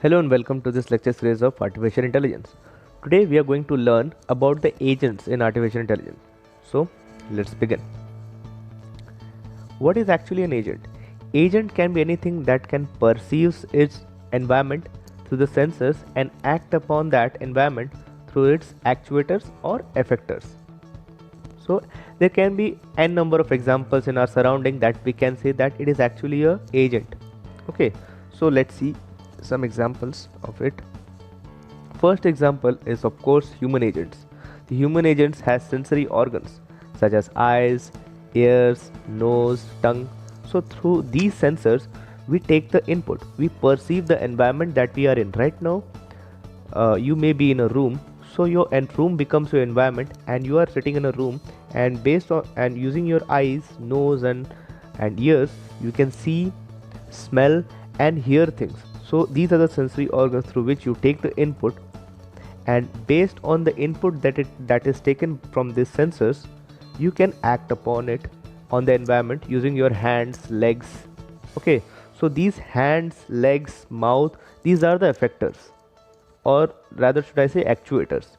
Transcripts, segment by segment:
Hello and welcome to this lecture series of Artificial Intelligence. Today we are going to learn about the agents in Artificial Intelligence. So let's begin. What is actually an agent? Agent can be anything that can perceive its environment through the sensors and act upon that environment through its actuators or effectors. So there can be n number of examples in our surrounding that we can say that it is actually a agent. Okay, so let's see some examples of it. First example is of course human agents. The human agents has sensory organs such as eyes, ears, nose, tongue. So through these sensors we take the input. We perceive the environment that we are in right now. You may be in a room, so your room becomes your environment and you are sitting in a room, and based on and using your eyes, nose and ears you can see, smell and hear things. So these are the sensory organs through which you take the input, and based on the input that is taken from these sensors, you can act upon it on the environment using your hands, legs. Okay, so these hands, legs, mouth, these are the effectors, or rather should I say actuators.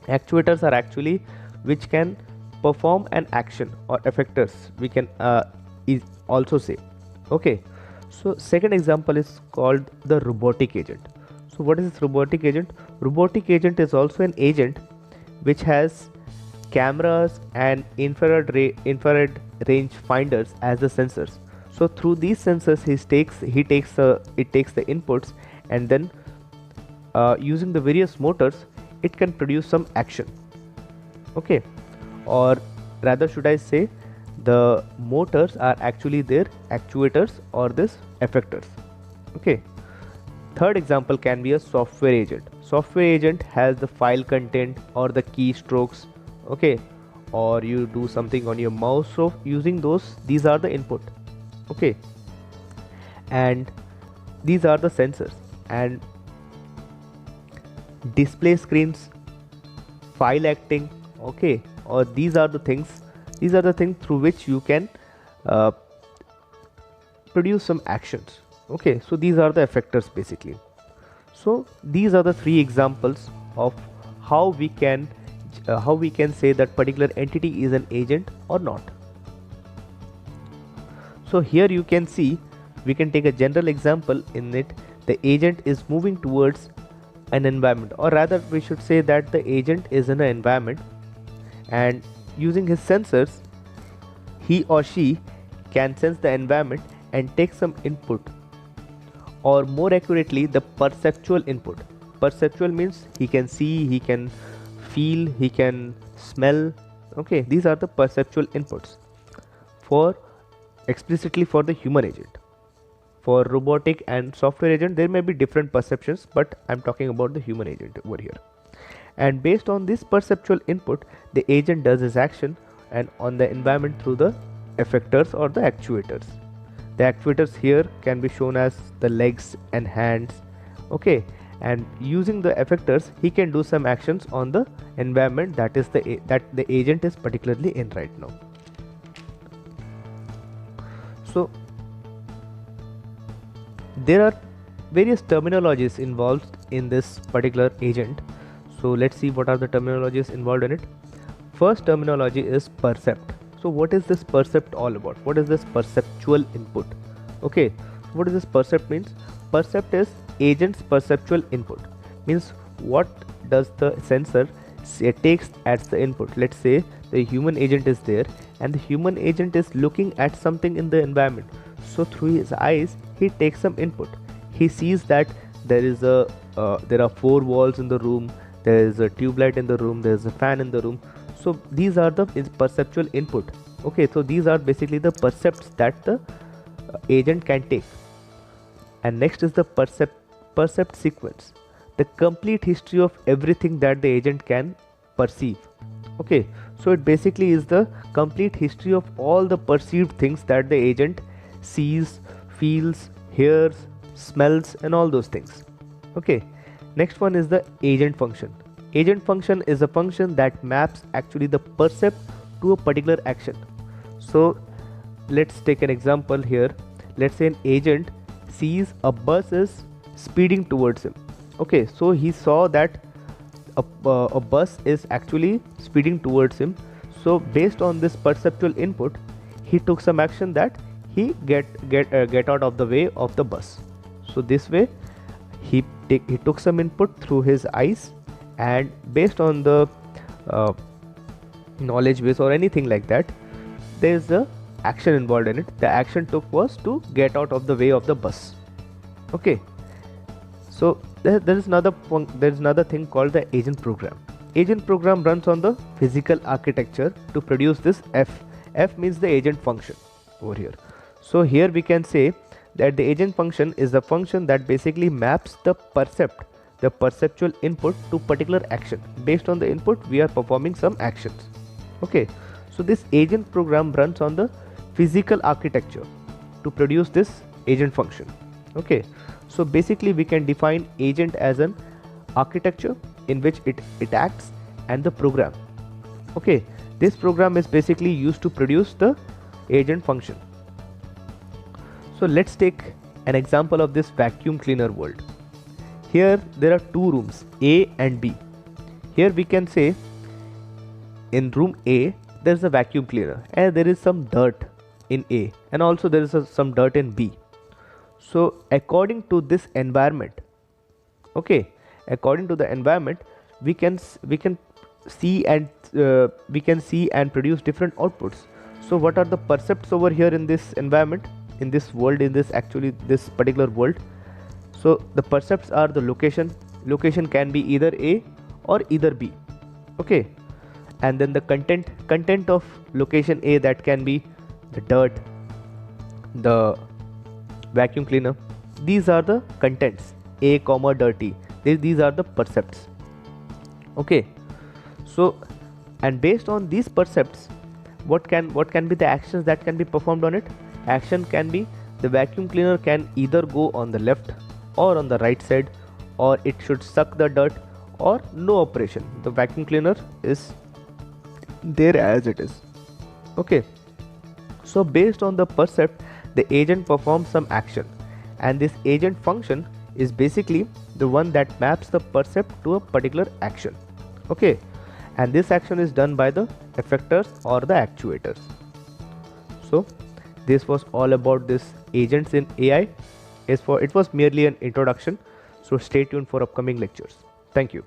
Actuators are actually which can perform an action, or effectors we can also say. Okay, so second example is called the robotic agent. So what is this robotic agent? Robotic agent is also an agent which has cameras and infrared range finders as the sensors. So through these sensors it takes the inputs, and then using the various motors it can produce some action. Okay, or rather should I say the motors are actually their actuators or this effectors. Okay, third example can be a software agent. Software agent has the file content or the keystrokes. Okay, or you do something on your mouse, so using these are the input. Okay, and these are the sensors, and display screens, file acting. Okay, or these are the things through which you can produce some actions. Okay, so these are the effectors basically. So these are the three examples of how we can say that particular entity is an agent or not. So here you can see, we can take a general example. In it, the agent is moving towards an environment, or rather we should say that the agent is in an environment, and using his sensors he or she can sense the environment and take some input, or more accurately the perceptual input. Perceptual means he can see, he can feel, he can smell. Okay, these are the perceptual inputs for explicitly for the human agent. For robotic and software agent there may be different perceptions, but I'm talking about the human agent over here. And based on this perceptual input, the agent does his action and on the environment through the effectors or the actuators. The actuators here can be shown as the legs and hands. Okay, and using the effectors he can do some actions on the environment that the agent is particularly in right now. So there are various terminologies involved in this particular agent. So let's see what are the terminologies involved in it. First terminology is percept. So what is this percept all about? What is this perceptual input? Okay, what does this percept means? Percept is agent's perceptual input. Means what does the sensor takes as the input. Let's say the human agent is there, and the human agent is looking at something in the environment. So through his eyes he takes some input. He sees that there are four walls in the room, there is a tube light in the room, there is a fan in the room. So these are the perceptual input. Okay, so these are basically the percepts that the agent can take. And next is the percept sequence, the complete history of everything that the agent can perceive. Okay, so it basically is the complete history of all the perceived things that the agent sees, feels, hears, smells and all those things. Okay, next one is the agent function. Agent function is a function that maps actually the percept to a particular action. So let's take an example here. Let's say an agent sees a bus is speeding towards him. Okay, so he saw that a bus is actually speeding towards him. So based on this perceptual input, he took some action that he get out of the way of the bus. So this way he took some input through his eyes, and based on the knowledge base or anything like that, there is a action involved in it. The action took was to get out of the way of the bus. Okay, so there is another thing called the agent program. Agent program runs on the physical architecture to produce this F. F means the agent function over here. So here we can say that the agent function is the function that basically maps the perceptual input to particular action. Based on the input, we are performing some actions. Okay, so this agent program runs on the physical architecture to produce this agent function. Okay, so basically we can define agent as an architecture in which it acts, and the program. Okay, this program is basically used to produce the agent function. So let's take an example of this vacuum cleaner world. Here there are two rooms, A and B. Here we can say in room A there is a vacuum cleaner and there is some dirt in A, and also there is some dirt in B. So according to this environment, okay, according to the environment, we can see and produce different outputs. So what are the percepts over here in this environment, in this world, in this particular world? So the percepts are the location can be either A or either B. Okay, and then the content of location A, that can be the dirt, the vacuum cleaner. These are the contents, A comma dirty. These are the percepts. Okay, so and based on these percepts, what can be the actions that can be performed on it? Action can be the vacuum cleaner can either go on the left or on the right side, or it should suck the dirt, or no operation. The vacuum cleaner is there as it is. Okay, so based on the percept, the agent performs some action, and this agent function is basically the one that maps the percept to a particular action. Okay, and this action is done by the effectors or the actuators. So this was all about this agents in AI. It was merely an introduction, so stay tuned for upcoming lectures. Thank you.